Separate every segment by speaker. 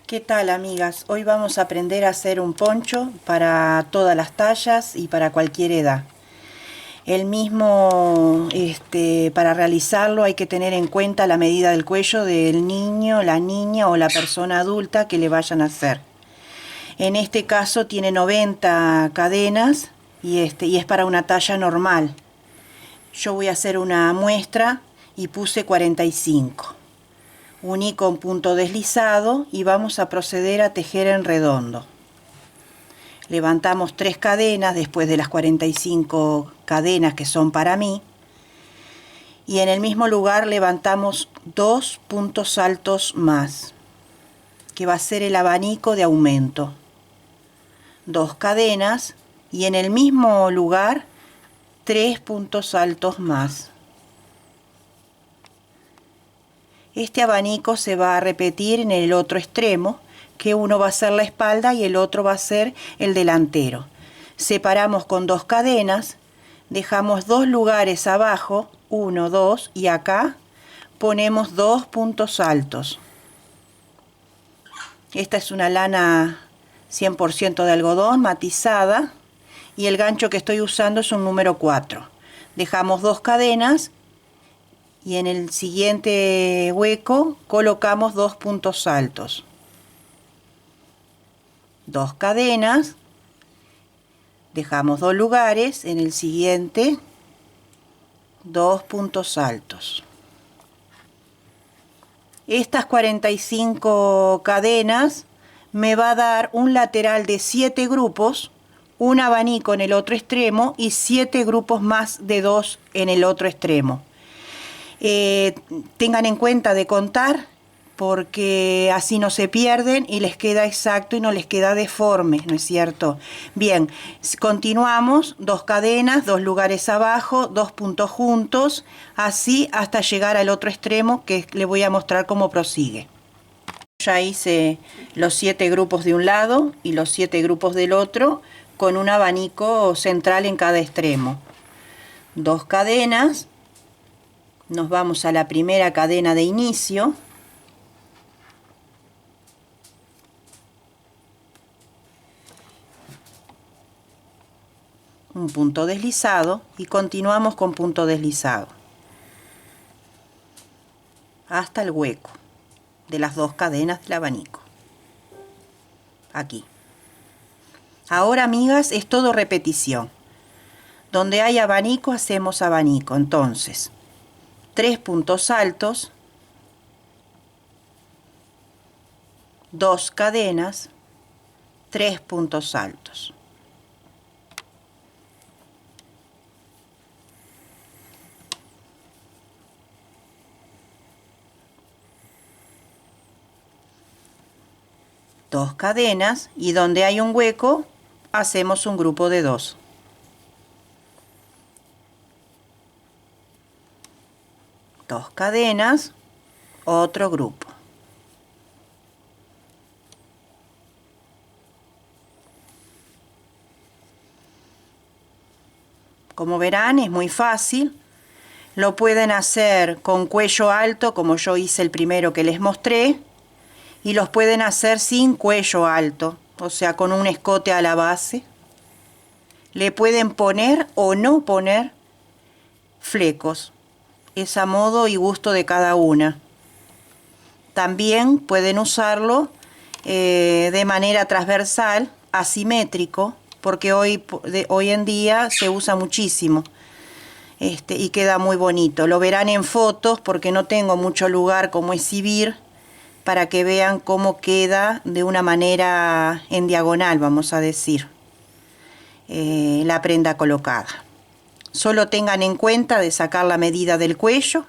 Speaker 1: ¿Qué tal, amigas? Hoy vamos a aprender a hacer un poncho para todas las tallas y para cualquier edad. El mismo, para realizarlo hay que tener en cuenta la medida del cuello del niño, la niña o la persona adulta que le vayan a hacer. En este caso tiene 90 cadenas y es para una talla normal. Yo voy a hacer una muestra y puse 45. Uní con punto deslizado y vamos a proceder a tejer en redondo. Levantamos 3 cadenas después de las 45 cadenas que son para mí, y en el mismo lugar levantamos 2 puntos altos más, que va a ser el abanico de aumento. 2 cadenas y en el mismo lugar 3 puntos altos más. Este abanico se va a repetir en el otro extremo, que uno va a ser la espalda y el otro va a ser el delantero. Separamos con 2 cadenas, dejamos 2 lugares abajo, 1, 2, y acá ponemos 2 puntos altos. Esta es una lana 100% de algodón matizada y el gancho que estoy usando es un número 4. Dejamos 2 cadenas y en el siguiente hueco colocamos 2 puntos altos. 2 cadenas, dejamos 2 lugares, en el siguiente 2 puntos altos. Estas 45 cadenas me va a dar un lateral de 7 grupos, un abanico en el otro extremo y 7 grupos más de 2 en el otro extremo. Tengan en cuenta de contar, porque así no se pierden y les queda exacto y no les queda deforme, ¿no es cierto? Bien, continuamos, 2 cadenas, 2 lugares abajo, 2 puntos juntos, así hasta llegar al otro extremo, que les voy a mostrar cómo prosigue. Ya hice los 7 grupos de un lado y los 7 grupos del otro, con un abanico central en cada extremo. 2 cadenas, nos vamos a la primera cadena de inicio. Un punto deslizado y continuamos con punto deslizado hasta el hueco de las 2 cadenas del abanico. Aquí. Ahora, amigas, es todo repetición. Donde hay abanico hacemos abanico. Entonces, 3 puntos altos, 2 cadenas, 3 puntos altos. Dos cadenas y donde hay un hueco hacemos un grupo de 2. Dos cadenas, otro grupo. Como verán, es muy fácil. Lo pueden hacer con cuello alto, como yo hice el primero que les mostré, y los pueden hacer sin cuello alto, o sea, con un escote a la base. Le pueden poner o no poner flecos. Es a modo y gusto de cada una. También pueden usarlo de manera transversal, asimétrico, porque hoy en día se usa muchísimo y queda muy bonito. Lo verán en fotos porque no tengo mucho lugar como exhibir, para que vean cómo queda de una manera en diagonal, vamos a decir, la prenda colocada. Solo tengan en cuenta de sacar la medida del cuello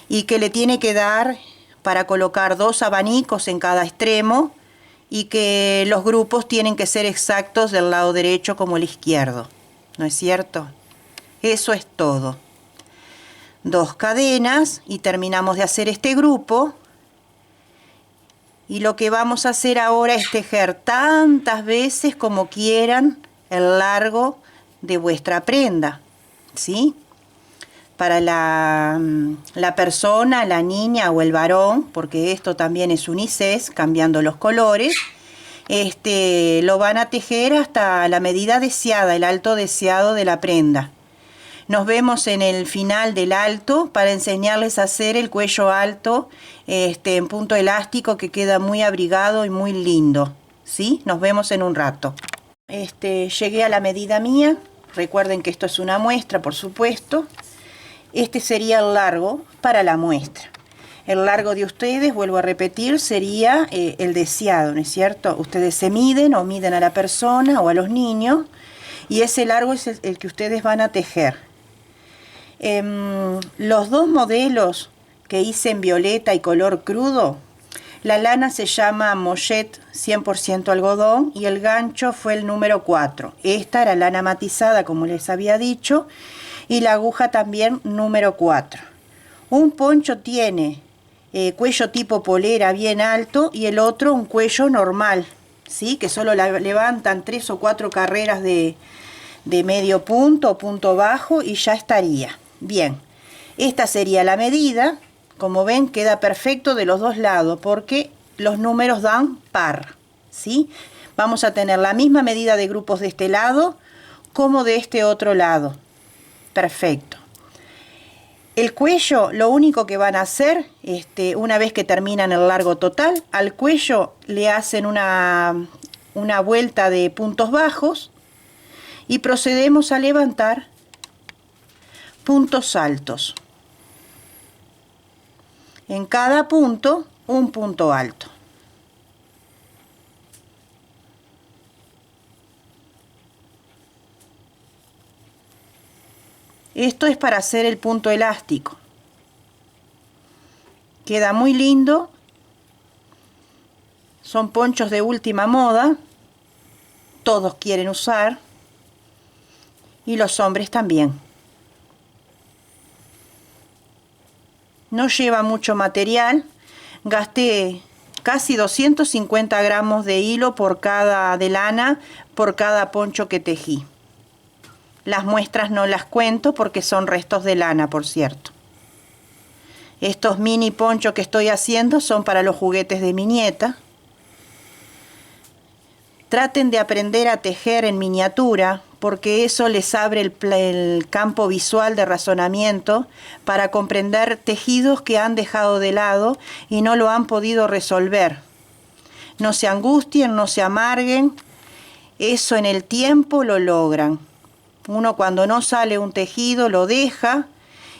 Speaker 1: y que le tiene que dar para colocar 2 abanicos en cada extremo y que los grupos tienen que ser exactos del lado derecho como el izquierdo, ¿no es cierto? Eso es todo. 2 cadenas y terminamos de hacer este grupo. Y lo que vamos a hacer ahora es tejer tantas veces como quieran el largo de vuestra prenda, ¿sí? para la persona, la niña o el varón, porque esto también es unisex, cambiando los colores. Lo van a tejer hasta la medida deseada, el alto deseado de la prenda. Nos vemos en el final del alto para enseñarles a hacer el cuello alto en punto elástico, que queda muy abrigado y muy lindo, ¿sí? Nos vemos en un rato. Llegué a la medida mía. Recuerden que esto es una muestra, por supuesto. Este sería el largo para la muestra. El largo de ustedes, vuelvo a repetir, sería el deseado, ¿no es cierto? Ustedes se miden o miden a la persona o a los niños, y ese largo es el que ustedes van a tejer. Los dos modelos que hice en violeta y color crudo, la lana se llama Mollet 100% algodón y el gancho fue el número 4. Esta era lana matizada, como les había dicho, y la aguja también número 4. Un poncho tiene cuello tipo polera bien alto y el otro un cuello normal, ¿sí? Que solo levantan 3 o 4 carreras de medio punto o punto bajo y ya estaría. Bien, esta sería la medida. Como ven, queda perfecto de los dos lados porque los números dan par, ¿sí? Vamos a tener la misma medida de grupos de este lado como de este otro lado. Perfecto. El cuello, lo único que van a hacer, una vez que terminan el largo total, al cuello le hacen una vuelta de puntos bajos y procedemos a levantar puntos altos. En cada punto, un punto alto. Esto es para hacer el punto elástico. Queda muy lindo. Son ponchos de última moda. Todos quieren usar. Y los hombres también. No lleva mucho material. Gasté casi 250 gramos de hilo de lana por cada poncho que tejí. Las muestras no las cuento porque son restos de lana, por cierto. Estos mini ponchos que estoy haciendo son para los juguetes de mi nieta. Traten de aprender a tejer en miniatura porque eso les abre el campo visual de razonamiento para comprender tejidos que han dejado de lado y no lo han podido resolver. No se angustien, no se amarguen. Eso en el tiempo lo logran. Uno cuando no sale un tejido lo deja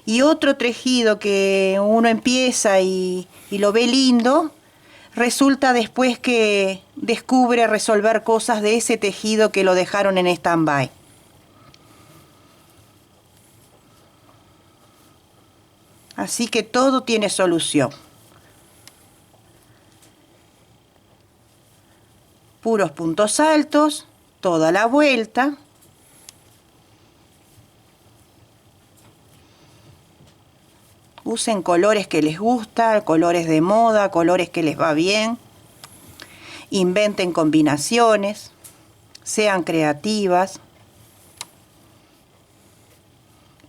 Speaker 1: y otro tejido que uno empieza y lo ve lindo, resulta después que descubre resolver cosas de ese tejido que lo dejaron en stand-by. Así que todo tiene solución. Puros puntos altos, toda la vuelta. Usen colores que les gusta, colores de moda, colores que les va bien. Inventen combinaciones, sean creativas.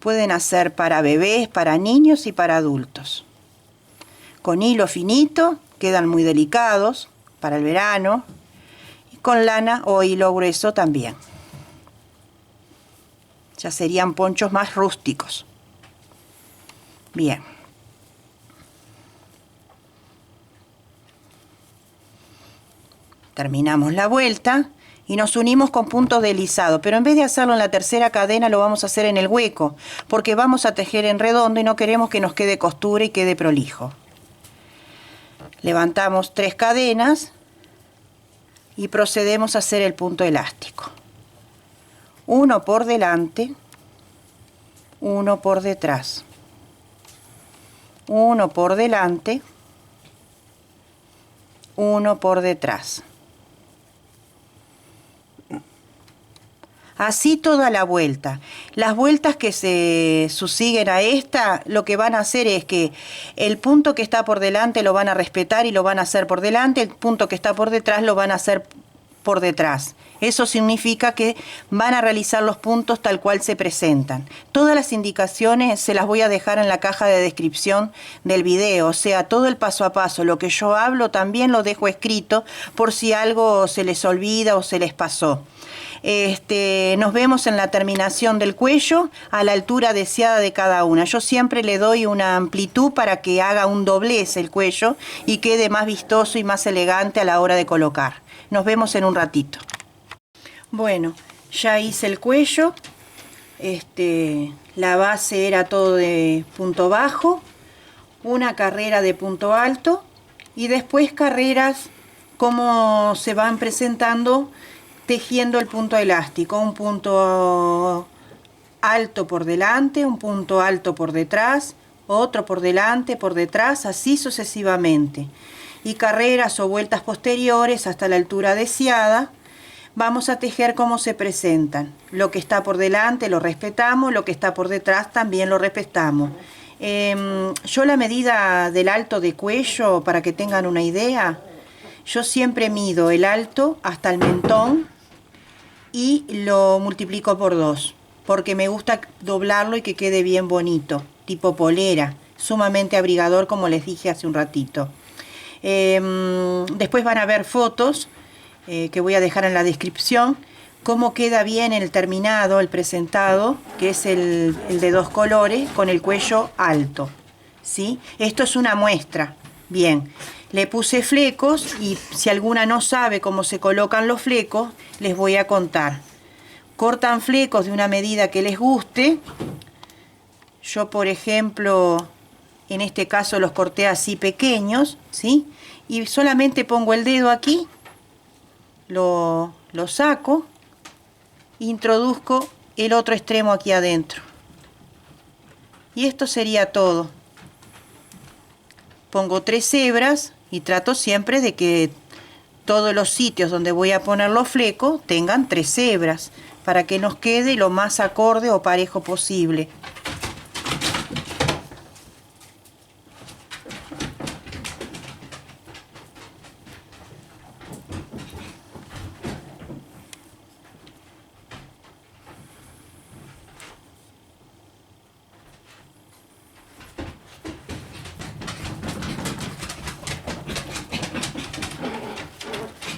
Speaker 1: Pueden hacer para bebés, para niños y para adultos. Con hilo finito quedan muy delicados para el verano. Y con lana o hilo grueso también. Ya serían ponchos más rústicos. Bien. Terminamos la vuelta y nos unimos con puntos deslizados, pero en vez de hacerlo en la tercera cadena lo vamos a hacer en el hueco, porque vamos a tejer en redondo y no queremos que nos quede costura y quede prolijo. Levantamos 3 cadenas y procedemos a hacer el punto elástico. Uno por delante, uno por detrás. Uno por delante, uno por detrás. Así toda la vuelta. Las vueltas que se susiguen a esta, lo que van a hacer es que el punto que está por delante lo van a respetar y lo van a hacer por delante, el punto que está por detrás lo van a hacer por detrás. Eso significa que van a realizar los puntos tal cual se presentan. Todas las indicaciones se las voy a dejar en la caja de descripción del video, o sea, todo el paso a paso, lo que yo hablo también lo dejo escrito por si algo se les olvida o se les pasó. Nos vemos en la terminación del cuello a la altura deseada de cada una. Yo siempre le doy una amplitud para que haga un doblez el cuello y quede más vistoso y más elegante a la hora de colocar. Nos vemos en un ratito. Bueno, ya hice el cuello. La base era todo de punto bajo, una carrera de punto alto y después carreras como se van presentando tejiendo el punto elástico, un punto alto por delante, un punto alto por detrás, otro por delante, por detrás, así sucesivamente. Y carreras o vueltas posteriores hasta la altura deseada. Vamos a tejer como se presentan. Lo que está por delante lo respetamos, lo que está por detrás también lo respetamos. Yo la medida del alto de cuello, para que tengan una idea, yo siempre mido el alto hasta el mentón y lo multiplico por 2, porque me gusta doblarlo y que quede bien bonito, tipo polera, sumamente abrigador como les dije hace un ratito. Después van a ver fotos que voy a dejar en la descripción, cómo queda bien el terminado, el presentado, que es el de 2 colores con el cuello alto, ¿sí? Esto es una muestra. Bien, le puse flecos y si alguna no sabe cómo se colocan los flecos, les voy a contar. Cortan flecos de una medida que les guste. Yo, por ejemplo, en este caso los corté así pequeños, ¿sí? Y solamente pongo el dedo aquí, lo saco, introduzco el otro extremo aquí adentro. Y esto sería todo. Pongo 3 hebras y trato siempre de que todos los sitios donde voy a poner los flecos tengan 3 hebras para que nos quede lo más acorde o parejo posible.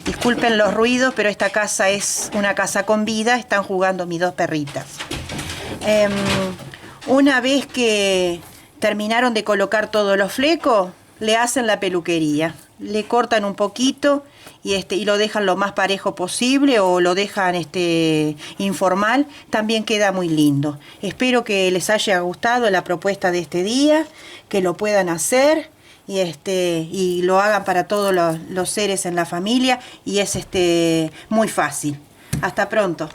Speaker 1: Disculpen los ruidos, pero esta casa es una casa con vida, están jugando mis 2 perritas. Una vez que terminaron de colocar todos los flecos, le hacen la peluquería. Le cortan un poquito y lo dejan lo más parejo posible o lo dejan informal, también queda muy lindo. Espero que les haya gustado la propuesta de este día, que lo puedan hacer. Y lo hagan para todos los seres en la familia y es muy fácil. Hasta pronto.